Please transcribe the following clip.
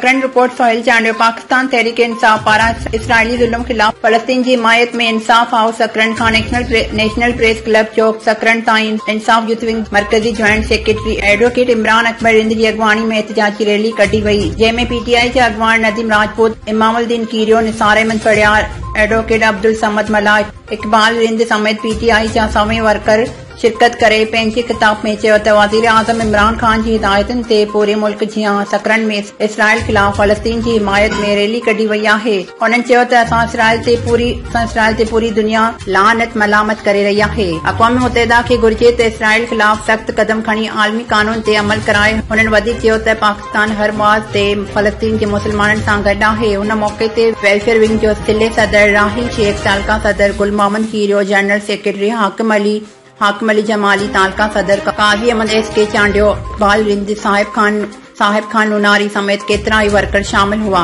सकरन report Sohail Chandio Pakistan Tehreek Insaf पारा Israeli जुल्म खिलाफ फलस्तीन की हिमायत में इंसाफ हाउस सकरन खां नेशनल प्रेस क्लब चौक सकरन ताईं इंसाफ यूथ विंग मरकजी joint secretary advocate Imran Akbar Rind की अगवानी में एहतजाजी रैली कढी वई, जंहिंमें पीटीआई के अगवान नदीम राजपूत, इमामुद्दीन कीरियो, निसार अहमद पड़ियार, एडवोकेट अब्दुल समद मला, इकबाल रिंद समेत पीटीआई जा सवें वर्कर शिरकत करे पंहिंजे खिताब में चयो त वज़ीर आज़म इमरान खान जी हिदायतुनि ते पूरे मुल्क जियां सकरन में इसराइल खिलाफ फलस्तीन की हिमायत में रैली कढी वई आहे। उन्हनि चयो त असां इसराइल ते पूरी दुनिया लानत मलामत करे रही आहे। अक़वाम मुत्तहिदा खे घुर्जे त इसराइल खिलाफ सख्त कदम खणी आलमी कानून ते अमल कराए। उन्हनि वधीक चयो त पाकिस्तान हर बाज़ ते फलस्तीन के मुसलमाननि सां गॾु आहे। उन मौके ते वेलफेयर विंग जो सिले सदर राहिल शेख, तालका सदर गुल मोहम्मद कीरियो, जनरल सेक्रेटरी हाकिम अली जमाली, तालका सदर काजी अहमद SK चांडियो, इकबाल रिंद, साहिब खान नुनारी समेत केतिरा ई वर्कर शामिल हुआ।